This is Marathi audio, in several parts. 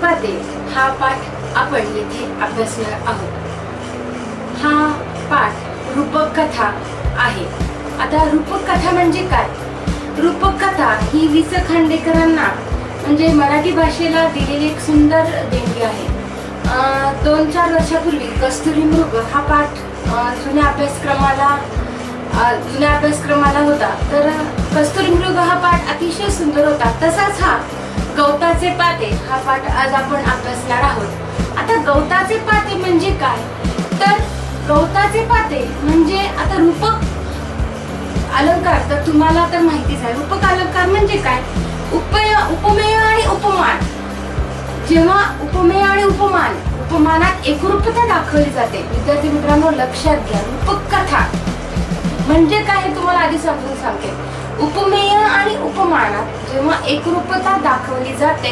पाते हा पाठ आपण येथे अभ्यासणार आहोत. हा पाठ रूपक कथा आहे. आता रूपक कथा म्हणजे काय? रूपक कथा ही वि. स. खांडेकरांना म्हणजे मराठी भाषेला दिलेली एक सुंदर देणगी आहे. 2-4 वर्षापूर्वी कस्तुरी मृग हा पाठ जुन्या अभ्यासक्रमाला होता. तर कस्तुरी मृग हा पाठ अतिशय सुंदर होता. तसाच हा गवताचे पाते हा पाठ आज आपण अभ्यासणार आहोत. आता गवताचे पाते म्हणजे काय? तर गवताचे पाते म्हणजे आता रूपक अलंकार तर तुम्हाला तर माहितीच आहे. रूपक अलंकार म्हणजे काय? उपमेय आणि उपमान. जेव्हा उपमेय आणि उपमानात एकरूपता दाखवली जाते. विद्यार्थी मित्रांनो लक्षात घ्या, रूपक कथा म्हणजे काय हे तुम्हाला आधी समजून सांगते. उपमेय आणि उपमानात जेव्हा एकरूपता दाखवली जाते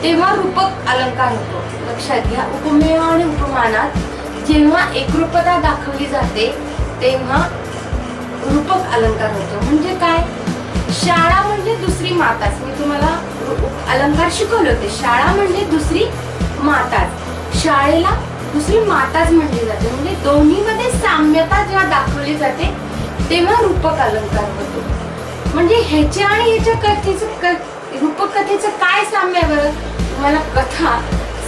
तेव्हा रूपक अलंकार होतो. लक्षात घ्या, उपमेय आणि उपमानात जेव्हा एकरूपता दाखवली जाते तेव्हा रूपक अलंकार होतो. म्हणजे काय? शाळा म्हणजे दुसरी माताच. मी तुम्हाला अलंकार शिकवले होते. शाळा म्हणजे दुसरी माताच. शाळेला दुसरी माताच म्हणली जाते. म्हणजे दोन्हीमध्ये साम्यता जेव्हा दाखवली जाते तेव्हा रूपक अलंकार होतो. म्हणजे ह्याचे आणि ह्याच्या कथेचं रूपक कथेचं काय साम्य आहे बरं? तुम्हाला कथा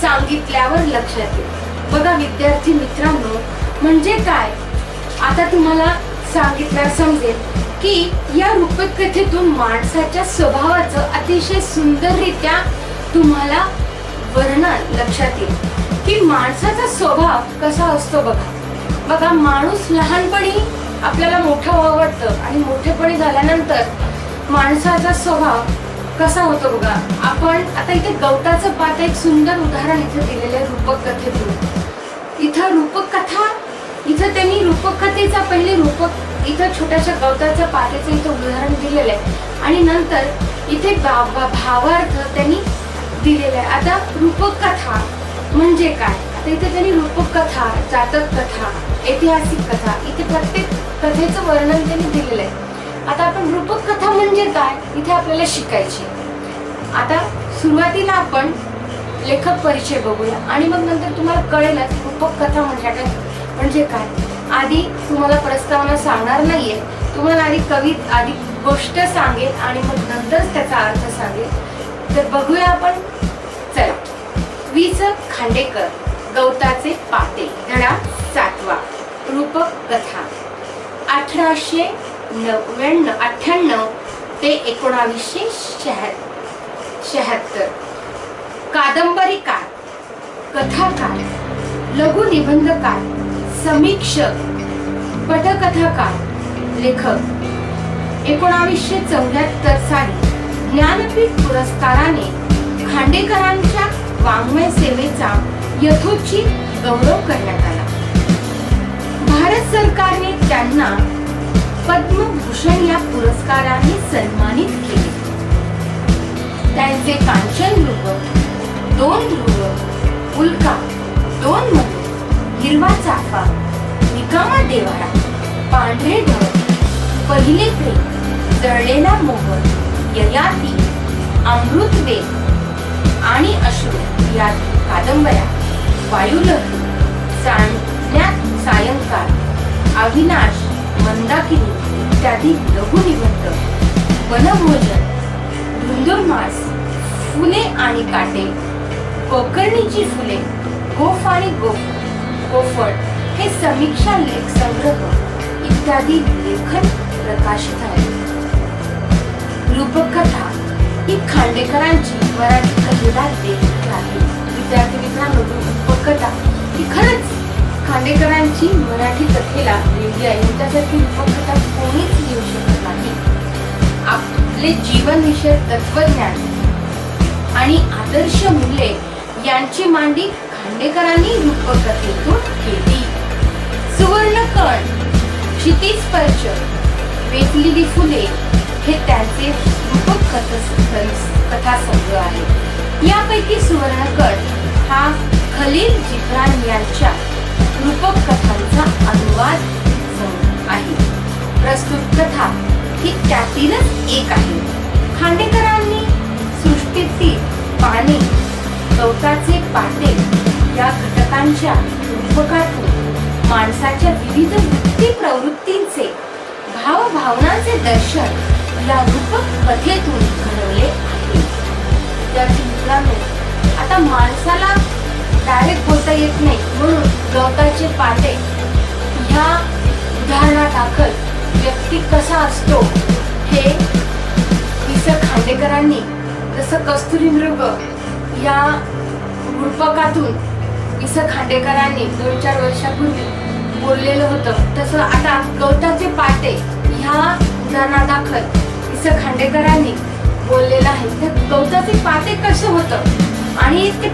सांगितल्यावर लक्षात येईल. बघा विद्यार्थी मित्रांनो, म्हणजे काय आता तुम्हाला सांगितल्यावर समजेल की या रूपक कथेतून माणसाच्या स्वभावाचं अतिशय सुंदररित्या तुम्हाला वर्णन लक्षात येईल की माणसाचा स्वभाव कसा असतो. बघा माणूस लहानपणी आपल्याला मोठं व्हावं वाटतं आणि मोठेपणी झाल्यानंतर माणसाचा स्वभाव कसा होतो बघा. आपण आता इथे गवताचं पात एक सुंदर उदाहरण इथे दिलेलं आहे रूपक कथेतून. इथं रूपक कथा इथं त्यांनी रूपक कथेचा पहिले रूपक इथं छोट्याशा गवताच्या पात्याचं इथं उदाहरण दिलेलं आहे आणि नंतर इथे भावार्थ त्यांनी दिलेला आहे. आता रूपक कथा म्हणजे काय? आता इथे त्यांनी रूपक कथा, जातक कथा, ऐतिहासिक कथा इथे प्रत्येक कथेचं वर्णन त्यांनी दिलेलं आहे. आता आपण रूपक कथा म्हणजे काय इथे आपल्याला शिकायची. आता सुरुवातीला आपण लेखक परिचय बघूया आणि मग नंतर तुम्हाला कळेलच रूपक कथा म्हणजे काय. आधी तुम्हाला प्रस्तावना सांगणार नाहीये. तुम्हाला आधी गोष्ट सांगेल आणि मग नंतरच त्याचा अर्थ सांगेल. तर बघूया आपण. चला, वि. स. खांडेकर, गवताचे पाते, धडा 7वा, रूपक कथा. 1898 ते 1976. कादंबरीकार, कथाकार, लघुनिबंधकार, समीक्षक, पटकथाकार, लेखक. 1974 साली ज्ञानपीठ पुरस्काराने खांडेकरांच्या वाङ्मय सेवेचा यथोचित गौरव करण्यात आला. भारत सरकारने त्यांना पद्मभूषण या पुरस्काराने सन्मानित केले. त्यांचे कांचन ध्रुव, 2 ध्रुव, उल्का, 2 मधु, हिरवा चाफा, निकामा देवारा, पांढरे ढग, पहिले प्रेम, जळलेला मोहर, ययाती, अमृत वेग आणि अश्रू या कादंबऱ्या, वायुलहरी, सांगण्यात सायंकाळ, अविनाश, मंदाकिनी इत्यादी लघुनिबंध, वनभोजन, धुंदुरमास, फुले आणि काटे, कोकर्णीची फुले, गोफ आणि गोफळ हे समीक्षा लेख संग्रह इत्यादी लेखन प्रकाशित आहे. रूपक कथा ही खांडेकरांची मराठी कथेला देणगी आहे. विद्यार्थी मित्रांनो, रूपक कथा ही खरंच खांडेकरांची मराठी कथेला देणगी आहे. त्यासाठी रूपक कथा कोणीच लिहू शकत नाही. आपले जीवनविषयक तत्वज्ञान आणि आदर्श मूल्ये यांची मांडणी खांडेकरांनी रूपक कथेतून केली. सुवर्णकण, क्षितिस्पर्श, वेचलेली फुले हे त्यांचे रूपक कथासंग्रह आहे. यापैकी सुवर्णकण हा खलील जिब्रान यांच्या रूपक कथांचा अनुवाद आहे. प्रस्तुत कथा ही त्यातीलच एक आहे. खांडेकरांनी सृष्टीतील पाने गवताचे पाते या घटकांच्या रूपकातून माणसाच्या विविध वृत्ती प्रवृत्तींचे भावभावनांचे दर्शन या रूपक कथेतून घडवले आहे. विद्यार्थी मित्रांनो, आता माणसाला डायरेक्ट बोलता येत नाही, म्हणून गवताचे पाते ह्या उदाहरणादाखल व्यक्ती कसा असतो हे खांडेकरांनी जसं कस्तुरी मृग या रूपकातून खांडेकरांनी 2-4 वर्षापूर्वी बोललेलं होतं, तसं आता गवताचे पाते ह्या उदाहरणादाखल खांडेकरांनी बोललेलं आहे. तर गवताचे पाते कसं होतं आणि ते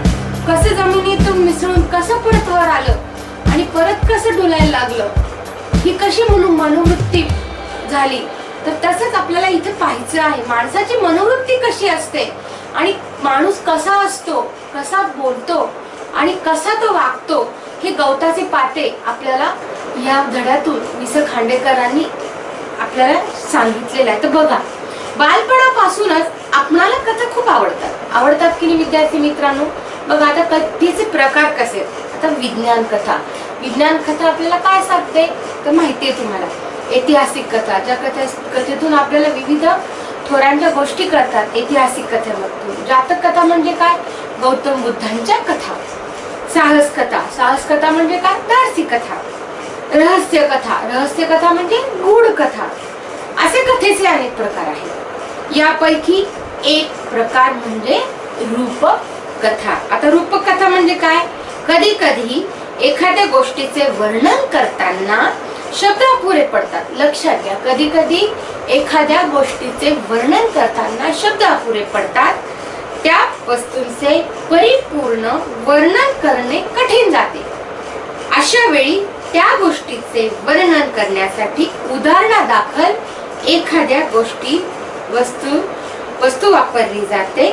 कसं जमिनीतून मिसळून कसं परत वर आलं आणि परत कसं डोलायला लागलं, ही कशी म्हणून मनोवृत्ती झाली, तर तसंच आपल्याला इथे पाहायचं आहे. माणसाची मनोवृत्ती कशी असते आणि माणूस कसा असतो, कसा बोलतो आणि कसा तो वागतो, हे गवताचे पाते आपल्याला या धड्यातून खांडेकरांनी आपल्याला सांगितलेलं आहे. तर बघा, बालपणापासूनच आपणाला कथा खूप आवडतात की नाही विद्यार्थी मित्रांनो? बघा, आता कथेचे प्रकार कसे आहेत. आता विज्ञान कथा आपल्याला काय सांगते तर माहिती आहे तुम्हाला. ऐतिहासिक कथा, ज्या कथेतून आपल्याला विविध थोरांच्या गोष्टी कळतात ऐतिहासिक कथेमधून. जातक कथा म्हणजे काय? गौतम बुद्धांच्या कथा. साहस कथा म्हणजे काय? धाडसी कथा. रहस्य कथा म्हणजे गूढ कथा. असे कथेचे अनेक प्रकार आहेत. यापैकी एक प्रकार म्हणजे रूपक कथा. आता रूपक कथा म्हणजे काय? कधी कधी एखाद्या गोष्टीचे वर्णन करताना शब्द अपुरे पडतात. लक्षात घ्या, कधी कधी एखाद्या गोष्टीचे वर्णन करताना शब्द अपुरे पडतात. त्या वस्तूंचे परिपूर्ण वर्णन करणे कठीण जाते. अशा वेळी त्या गोष्टीचे वर्णन करण्यासाठी उदाहरणादाखल एखाद्या गोष्टी वस्तू वापरली जाते.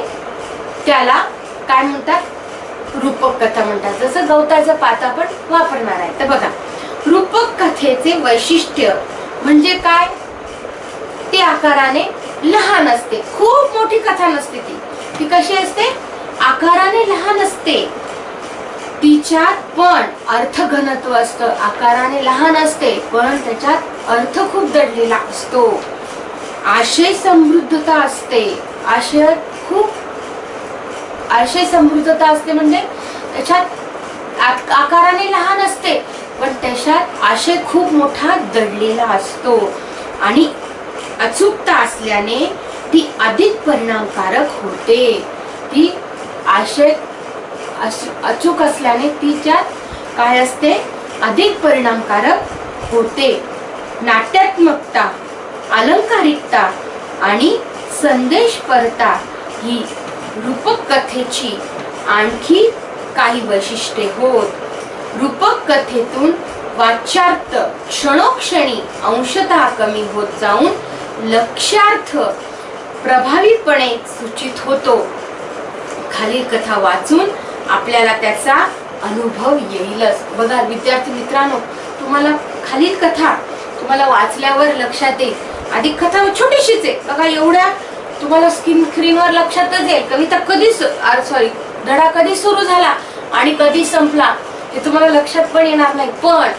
त्याला काय म्हणतात? रूपक कथा म्हणतात. जसं गवताचा पाता पण वापरणार आहे. तर बघा, रूपक कथेचे वैशिष्ट्य म्हणजे काय? ती आकाराने लहान असते. खूप मोठी कथा नसते. ती कशी असते? आकाराने लहान असते. तिच्यात पण अर्थघनत्व असतं. आकाराने लहान असते पण त्याच्यात अर्थ खूप दडलेला असतो. आशय समृद्धता असते. आशय समृद्धता असते म्हणजे त्याच्यात आकाराने लहान असते पण त्याच्यात आशय खूप मोठा दडलेला असतो. आणि अचूकता असल्याने ती अधिक परिणामकारक होते. ती आशय अचूक असल्याने तिच्यात काय असते? अधिक परिणामकारक होते. नाट्यात्मकता, अलंकारिकता आणि संदेशपरता ही रूपक कथेची आणखी काही वैशिष्ट्ये होत. रूपक कथेतून वाच्यार्थ क्षणोक्षणी अंशतः कमी होत जाऊन लक्ष्यार्थ प्रभावीपणे सूचित होतो. खालील कथा वाचून आपल्याला त्याचा अनुभव येईलच. बघा विद्यार्थी मित्रांनो, तुम्हाला खालील कथा तुम्हाला वाचल्यावर लक्षात येईल. आधी कथा छोटीशीच आहे बघा, एवढ्या तुम्हाला स्क्रीनवर लक्षातच येईल कविता धडा कधी सुरू झाला आणि कधी संपला हे तुम्हाला लक्षात पण येणार नाही. पण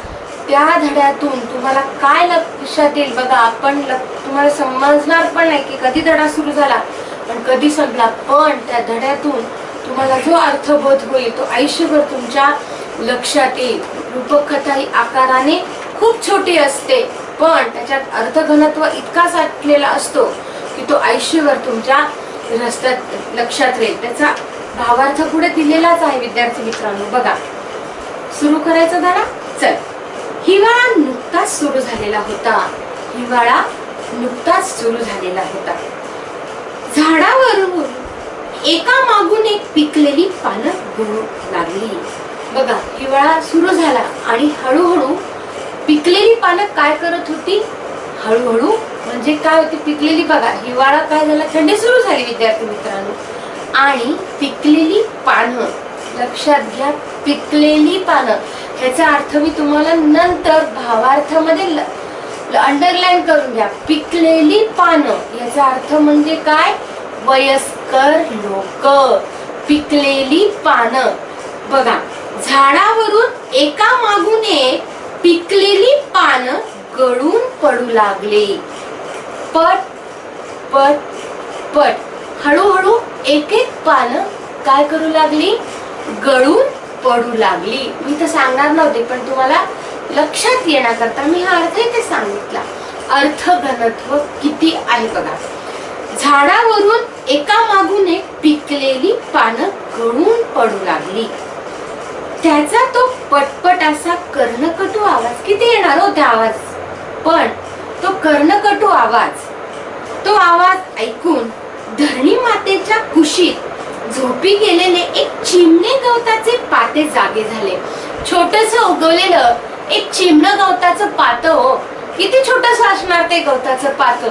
त्या धड्यातून तुम्हाला काय लक्षात येईल बघा, आपण तुम्हाला समजणार पण नाही की कधी धडा सुरू झाला पण कधी संपला. पण त्या धड्यातून तुम्हाला जो अर्थबोध होईल तो आयुष्यभर तुमच्या लक्षात येईल. रूपक कथा ही आकाराने खूप छोटी असते पण त्याच्यात अर्थघनत्व इतका साठलेला असतो की तो आयुष्यभर तुमच्या लक्षात राहील. त्याचा भावार्थ पुढे दिलेलाच आहे विद्यार्थी मित्रांनो. बघा, सुरू करायचा धडा. चल, हिवाळा नुकताच सुरू झालेला होता. झाडावरून एका मागून एक पिकलेली पानं गळू लागली. बघा, हिवाळा सुरू झाला आणि हळूहळू पिकलेली पानं काय करत होती? हळूहळू म्हणजे काय होती? पिकलेली. बघा, हिवाळा काय झाला? थंडी सुरू झाली विद्यार्थी मित्रांनो. आणि पिकलेली पानं, लक्षात घ्या, पिकलेली पानं. ह्याचा अर्थ मी तुम्हाला नंतर भावार्थामध्ये अंडरलाईन करून घ्या. पिकलेली पानं याचा अर्थ म्हणजे काय? वयस्कर लोक. पिकलेली पानं. बघा, झाडावरून एका मागून एक पिकलेली पानं गळून पडू लागले. पट पट पट. हळूहळू एक एक पानं काय करू लागली? गळून पडू लागली. मी तर सांगणार नव्हते, पण तुम्हाला लक्षात येण्याकरता मी हा अर्थ इथे सांगितला. अर्थ घनत्व किती आहे बघा. झाडावरून एका मागून एक पिकलेली पानं गळून पडू लागली. त्याचा तो पटपट असा कर्णकटू आवाज. किती येणार हो त्या आवाज, पण तो कर्णकटू आवाज, तो आवाज ऐकून धरणी मातेच्या कुशीत झोपी गेलेले एक चिमणे गवताचे पाते जागे झाले. छोटस उगवलेलं एक चिमणं गवताचं पात हो. किती छोटस असणार ते गवताचं पात,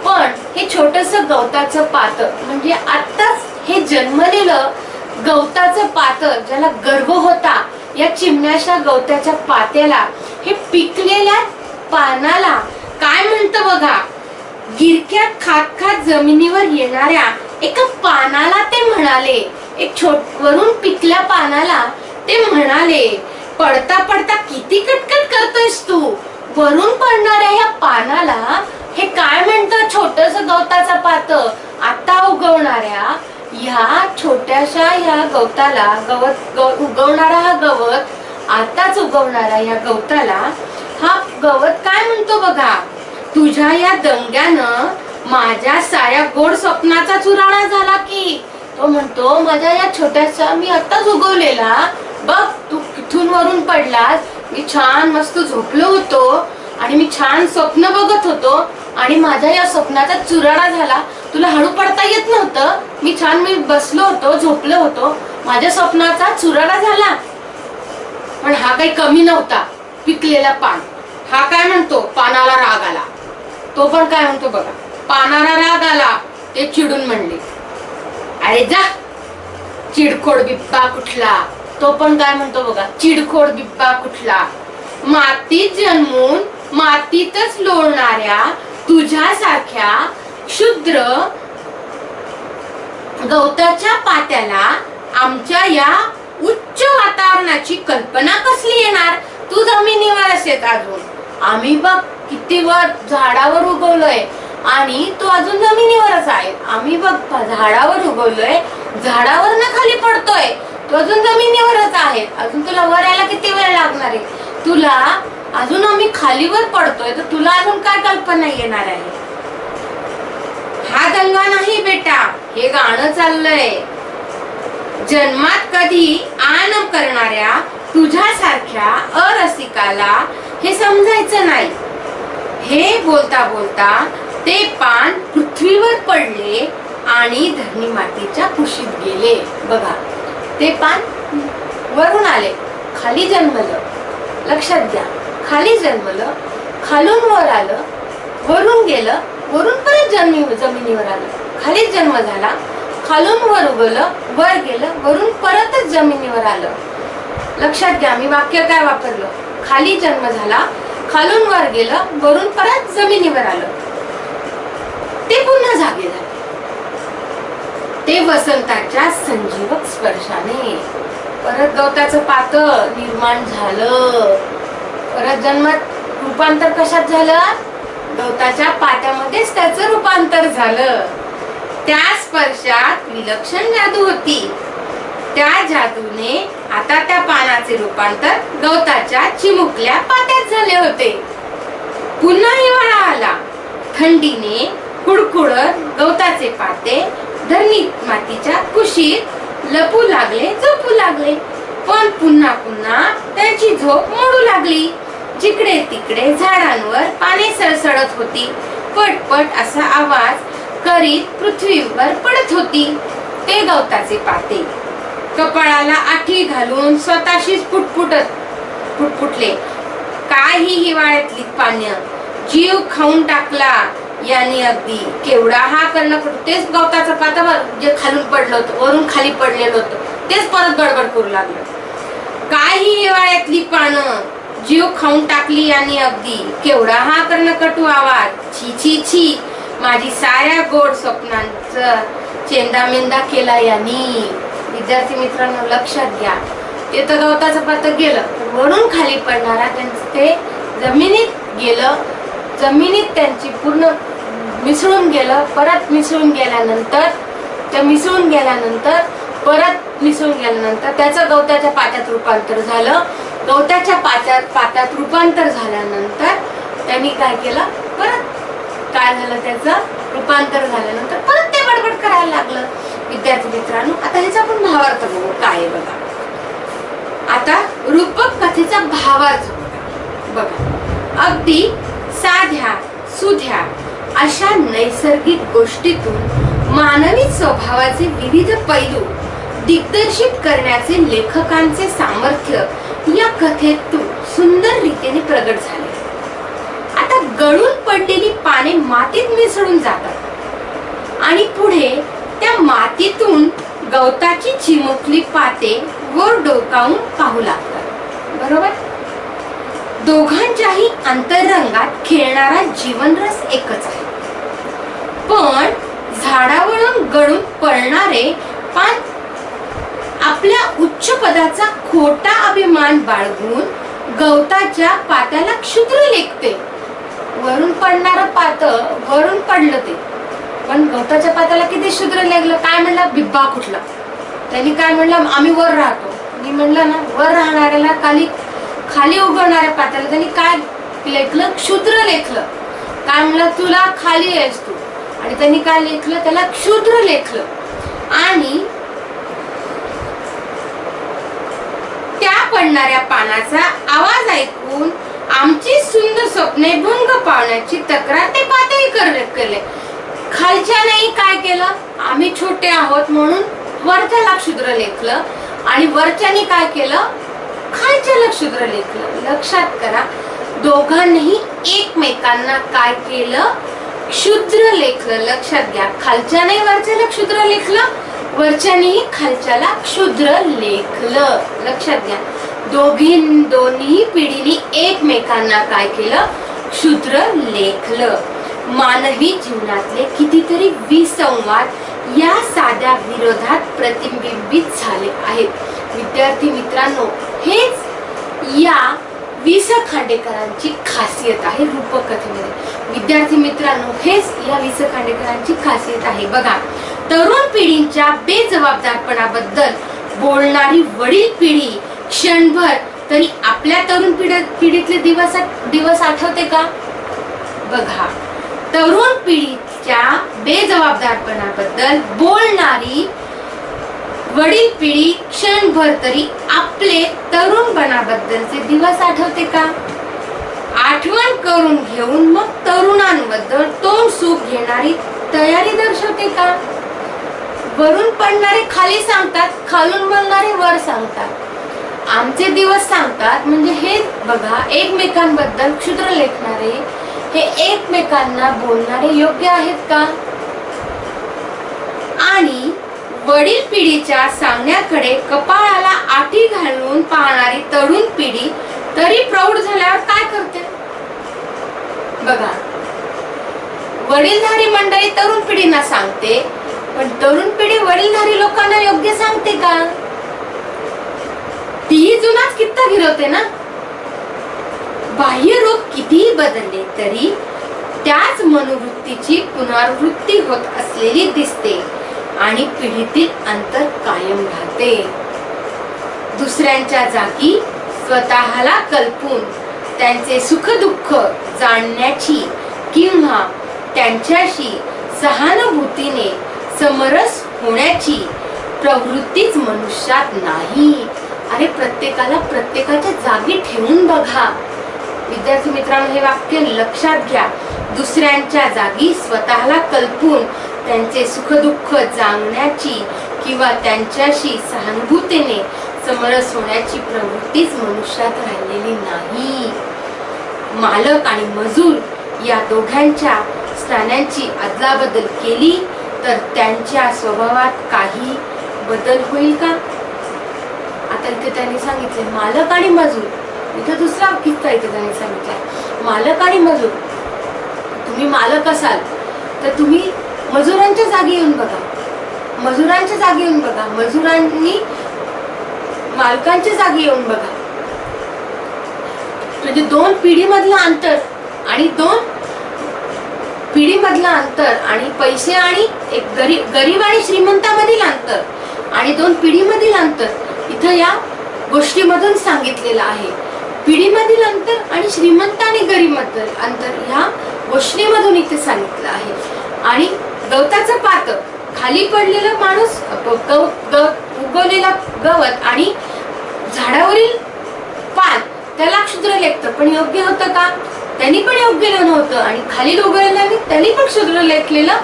पण हे छोटस गवताचं पात म्हणजे आत्ताच हे जन्मलेलं गवताचं पात, ज्याला गर्भ होता या चिमण्याच्या गवताच्या पात्याला, हे पिकलेल्या पानाला काय म्हणतं बघा. गिरक्यात खात खात जमिनीवर येणाऱ्या एका पानाला ते म्हणाले, एक वरून पिकल्या पानाला ते म्हणाले, पडता पडता किती कटकट करतोयस तू. वरून पडणाऱ्या या पानाला हे काय म्हणतं, छोटस गवताचा पात. आता उगवणाऱ्या ह्या छोट्याशा ह्या गवताला, उगवणारा हा गवत, आताच उगवणारा या गवताला हा गवत काय म्हणतो बघा. तुझ्या या दंग्यानं माझ्या साऱ्या गोड स्वप्नाचा चुराडा झाला की. तो म्हणतो, माझ्या या छोट्याशा, मी आताच उगवलेला बघ, तू किथून वरून पडलास. मी छान मस्त झोपलो होतो आणि मी छान स्वप्न बघत होतो आणि माझ्या या स्वप्नाचा चुराडा झाला. तुला हळू पडता येत नव्हतं. मी बसलो होतो, झोपलो होतो, माझ्या स्वप्नाचा चुराडा झाला. पण हा काही कमी नव्हता. पिकलेला पान. हा काय म्हणतो, पानाला राग आला. तो पण काय म्हणतो बघा, पानाला राग आला. ते चिडून म्हणले, अरे जा चिडखोड बिब्बा कुठला. तो पण काय म्हणतो बघा, चिडखोड बिब्बा कुठला. मातीत जन्मून मातीतच लोळणाऱ्या तुझ्यासारख्या क्षुद्र गवताच्या पात्याला आमच्या या उच्च वातावरणाची कल्पना कसली येणार. तू जमिनीवर असेल अजून, आम्ही बघ किती वर झाडावर उगवलोय आणि तू अजून जमिनीवरच आहे. आम्ही बघ झाडावर उगवलोय, झाडावर न खाली पडतोय, तू अजून जमिनीवरच आहे. अजून तुला वर यायला किती वेळ लागणार आहे. तुला अजून आम्ही खालीवर पडतोय, तर तुला अजून काय कल्पना येणार आहे. हा दंगा नाही बेटा, हे गाणं चाललंय. जन्मात कधी आ न करणाऱ्या तुझ्यासारख्या अरसिकाला हे समजायचं नाही. हे बोलता बोलता ते पान पृथ्वीवर पडले आणि धरणी मातेच्या कुशीत गेले. बघा, ते पान वरून आले, खाली जन्मलं. लक्षात द्या, खाली जन्मलं, खालून वर आलं, वरून गेलं, वरून परत जमिनीवर आलं. खालीच जन्म झाला, खालून वर उगवलं, वर गेलं, वरून परतच जमिनीवर आलं. लक्षात घ्या, मी वाक्य काय वापरलं. खाली जन्म झाला, खालून वर गेलं, वरून परत जमिनीवर आलं. ते पुन्हा जागे झाले. ते वसंताच्या संजीवक स्पर्शाने परत गवताचं पातळ निर्माण झालं. परत जन्मात रूपांतर कशात झालं, गवताच्या पात्यामध्येच त्याचं रूपांतर झालं. त्या स्पर्शात विलक्षण जादू होती. त्या जादूने आता त्या पानाचे रूपांतर गवताच्या चिमुकल्या पात्यात झाले होते. पुन्हा हिवाळा आला. थंडीने कुडकुडत गवताचे पाते धरणी मातीच्या कुशीत लपू लागले, झोपू लागले. पण पुन्हा पुन्हा त्याची झोप मोडू लागली. जिकडे तिकडे झाडांवर पाने सळसळत होती. पटपट असा आवाज करीत पृथ्वीवर पडत होती. ते गवताचे पाते कपाळाला आठी घालून स्वतःशीच पुटपुटले. काय ही हिवाळ्यातली पानं, जीव खाऊन टाकला यांनी अगदी. केवढा हा कर्णकटू. तेच गवताचं पाता जे खालून पडलं होतं, वरून खाली पडलेलं होतं, तेच परत गडबड करू लागलं. काय ही हिवाळ्यातली पानं, जीव खाऊन टाकली यांनी अगदी. केवढा हा कर्णकटू आवाज. छी छी छी, माझी साऱ्या गोड स्वप्नांचा चेंदामेंदा केला यांनी. विद्यार्थी मित्रांनो लक्षात घ्या, ते तर गवताचं पातं गेलं, वरून खाली पडणारा त्यांचं ते जमिनीत गेलं, जमिनीत त्यांची पूर्ण मिसळून गेलं, परत मिसळून गेल्यानंतर परत मिसळून गेल्यानंतर त्याचं गवताच्या पात्यात रूपांतर झालं. गवताच्या पात्यात रूपांतर झाल्यानंतर त्यांनी काय केलं, परत काय झालं, त्याचं रूपांतर झाल्यानंतर परत ते बडबड करायला लागलं. विद्यार्थी मित्रांनो, आता ह्याचा आपण भावार्थ बघू काय आहे बघा. आता रूपक कथेचा भावार्थ बघा. अगदी साध्या सुध्या अशा नैसर्गिक गोष्टीतून मानवी स्वभावाचे विविध पैलू दिग्दर्शित करण्याचे लेखकांचे सामर्थ्य या कथेतून सुंदर रीतीने प्रगट झाले. आता गळून पडलेली पाने मातीत मिसळून जातात आणि पुढे त्या मातीतून गवताची चिमुकली पाते वर डोकावून पाहू लागतात. बरोबर, दोघांच्याही अंतरंगात खेळणारा जीवनरस एकच आहे. पण झाडावरून गळून पडणारे पान आपल्या उच्च पदाचा खोटा अभिमान बाळगून गवताच्या पात्याला क्षुद्र लेखते. वरून पडणारं पात वरून पडलं ते, पण गवताच्या पात्याला किती क्षुद्र लेखलं. काय म्हणलं, बिब्बा कुठला. त्यांनी काय म्हणलं, आम्ही वर राहतो. मी म्हणलं ना, वर राहणाऱ्याला खाली उगवणाऱ्या पात्याला त्यांनी काय लेखलं, क्षुद्र लेखलं. काय म्हणलं, तुला खाली आहेस तू. आणि त्यांनी काय लेखलं, त्याला क्षुद्र लेखलं. आणि त्या पडणाऱ्या पानाचा आवाज ऐकून आमची सुंदर स्वप्ने भंग पावण्याची तक्रार ते पातळी केले. खालच्यानेही काय केलं, आम्ही छोटे आहोत म्हणून वरच्याला क्षुद्र लेखलं, आणि वरच्याने काय केलं, खालच्याला क्षुद्र लेखलं. लक्षात करा, दोघांनीही एकमेकांना काय केलं, क्षुद्र लेखलं. लक्षात घ्या, खालच्याने वरच्याला क्षुद्र लेखलं, वरच्यानेही खालच्याला क्षुद्र लेखलं. लक्षात घ्या, दोन्ही पिढीने एकमेकांना काय केलं, क्षुद्र लेखलं. मानवी जीवनातले कितीतरी विसंवाद या साध्या विरोधात प्रतिबिंबित झाले आहेत. विद्यार्थी मित्रांनो, हेच या वि.स. खांडेकरांची खासियत आहे रूपकथेमध्ये. विद्यार्थी मित्रांनो, हेच या वि.स. खांडेकरांची खासियत आहे. बघा, तरुण पिढींच्या बेजबाबदारपणाबद्दल बोलणारी वडील पिढी क्षणभर तरी आपल्या तरुण पिढीतले दिवस आठवते का. बघा, तरुण पिढीच्या बेजबाबदारपणाबद्दल बोलणारी वडील पिढी क्षणभर तरी आपले तरुणपणाबद्दलचे दिवस आठवते का. आठवण करून घेऊन मग तरुणांबद्दल तोंड सूप घेणारी तयारी दर्शवते का. वरून पडणारे खाली सांगतात, खालून बोलणारे वर सांगतात. आमचे दिवस सांगतात म्हणजे हे बघा, एकमेकांबद्दल क्षुद्र लेखणारे हे एकमेकांना बोलणारे योग्य आहेत का. आणि वडील पिढीच्या सांगण्याकडे कपाळाला आठी घालून पाहणारी तरुण पिढी तरी प्रौढ झाल्यावर काय करते. बघा, वडीलधारी मंडळी तरुण पिढींना सांगते, पण तरुण पिढी वडीलधारी लोकांना योग्य सांगते का. तीही जुनाच कित्ता गिरवते ना. बाह्य रूप कितीही बदलले तरी त्याच मनोवृत्तीची पुनरावृत्ती होत असलेली दिसते आणि पिढीतील अंतर कायम राहते. दुसऱ्यांच्या जागी स्वतःला कल्पून त्यांचे सुख दुःख जाणण्याची किंवा त्यांच्याशी सहानुभूतीने समरस होण्याची प्रवृत्तीच मनुष्यात नाही. अरे, प्रत्येकाला प्रत्येकाच्या जागी ठेवून बघा. विद्यार्थी मित्रांनो, हे वाक्य लक्षात घ्या. दुसऱ्यांच्या जागी स्वतःला कल्पून त्यांचे सुखदुःख जाणण्याची किंवा त्यांच्याशी सहानुभूतीने समरस होण्याची प्रवृत्तीच मनुष्यात राहिलेली नाही. मालक आणि मजूर या दोघांच्या स्थानांची अदलाबदल केली तर त्यांच्या स्वभावात काही बदल होईल का. आता इथे त्यांनी सांगितले मालक आणि मजूर. इथे दुसरा किस्सा इथे त्यांनी सांगितलाय, मालक आणि मजूर. तुम्ही मालक असाल तर तुम्ही मजुरांच्या जागी येऊन बघा. मजुरांच्या जागी येऊन बघा, मजुरांनी मालकांच्या जागी येऊन बघा. म्हणजे 2 पिढीमधलं अंतर आणि 2 पिढीमधलं अंतर आणि पैसे आणि एक गरीब आणि श्रीमंतामधील अंतर आणि 2 पिढीमधील अंतर इथं या गोष्टीमधून सांगितलेलं आहे. पिढीमधील अंतर आणि श्रीमंत आणि गरीब अंतर ह्या गोष्टीमधून इथे सांगितलं आहे. आणि गवताचं पात, खाली पडलेला माणूस, उगवलेला गवत आणि झाडावरील पान त्याला क्षुद्र लेखतं, पण योग्य होतं का? त्यांनी पण योग्य नव्हतं. आणि खाली उगवलेल्याने त्यांनी पण क्षुद्र लेखलेलं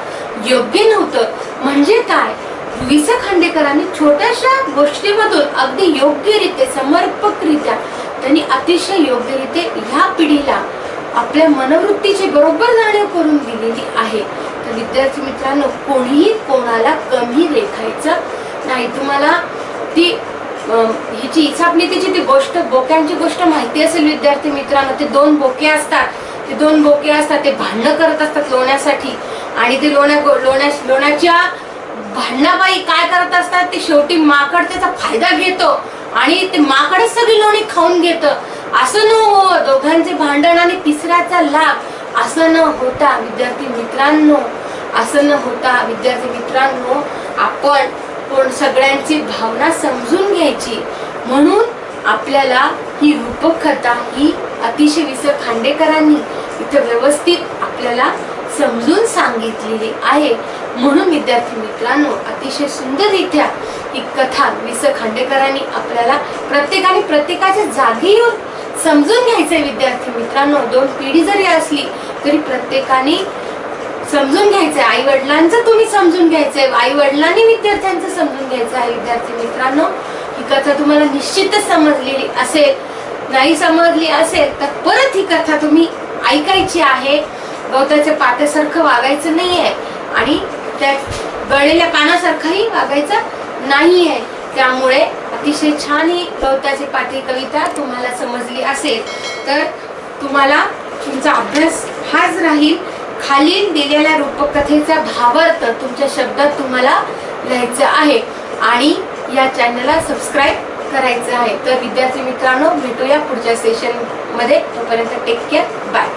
योग्य नव्हतं. म्हणजे काय? वि. स. खांडेकरांनी छोट्याशा गोष्टीमधून अगदी योग्यरीत्या समर्पकरित्या त्यांनी अतिशय योग्यरीत्या ह्या पिढीला आपल्या मनोवृत्तीची बरोबर जाणीव करून दिलेली आहे. तर विद्यार्थी मित्रांनो, कोणीही कोणाला कमी लेखायचं नाही. तुम्हाला ती हिची इसापनीतीची ती गोष्ट, बोक्यांची गोष्ट माहिती असेल विद्यार्थी मित्रांनो. ते 2 बोके असतात, ते भांडणं करत असतात लोण्यासाठी. आणि ते लोण्याच्या भांडणाबाई काय करत असतात, ते शेवटी माकड त्याचा फायदा घेतो आणि ते माकडच सगळी लोणी खाऊन घेतं. असं न हो, दोघांचे भांडण आणि तिसऱ्याचा लाभ असं न होता विद्यार्थी मित्रांनो, आपण सगळ्यांची भावना समजून घ्यायची. म्हणून आपल्याला ही रूपकथा ही अतिशय वि. स. खांडेकरांनी इथं व्यवस्थित आपल्याला समजून सांगितलेली आहे. म्हणून विद्यार्थी मित्रांनो, अतिशय सुंदररित्या ही कथा वि. स. खांडेकरांनी आपल्याला प्रत्येकाच्या जागी येऊन समजून घ्यायचंय. विद्यार्थी मित्रांनो, 2 पिढी जरी असली तरी प्रत्येकाने समजून घ्यायचंय. आई वडिलांचं तुम्ही समजून घ्यायचंय, आई वडिलांनी विद्यार्थ्यांचं समजून घ्यायचं आहे. विद्यार्थी मित्रांनो, ही कथा तुम्हाला निश्चितच समजलेली असेल. नाही समजली असेल तर परत ही कथा तुम्ही ऐकायची आहे. गवताच्या पात्यासारखं वागायचं नाहीये आणि त्या गळलेल्या पानासारखंही वागायचं नाहीये. त्यामुळे अतिशय छान ही गवताची पाती कविता तुम्हाला समजली असेल तर तुम्हाला तुमचा अभ्यास हाच राहील. खालील दिलेल्या रूपकथेचा भावार्थ तुमच्या शब्दात तुम्हाला लिहायचं आहे आणि या चॅनलला सबस्क्राईब करायचं आहे. तर विद्यार्थी मित्रांनो, भेटूया पुढच्या सेशन मध्ये. तोपर्यंत टेक केअर, बाय.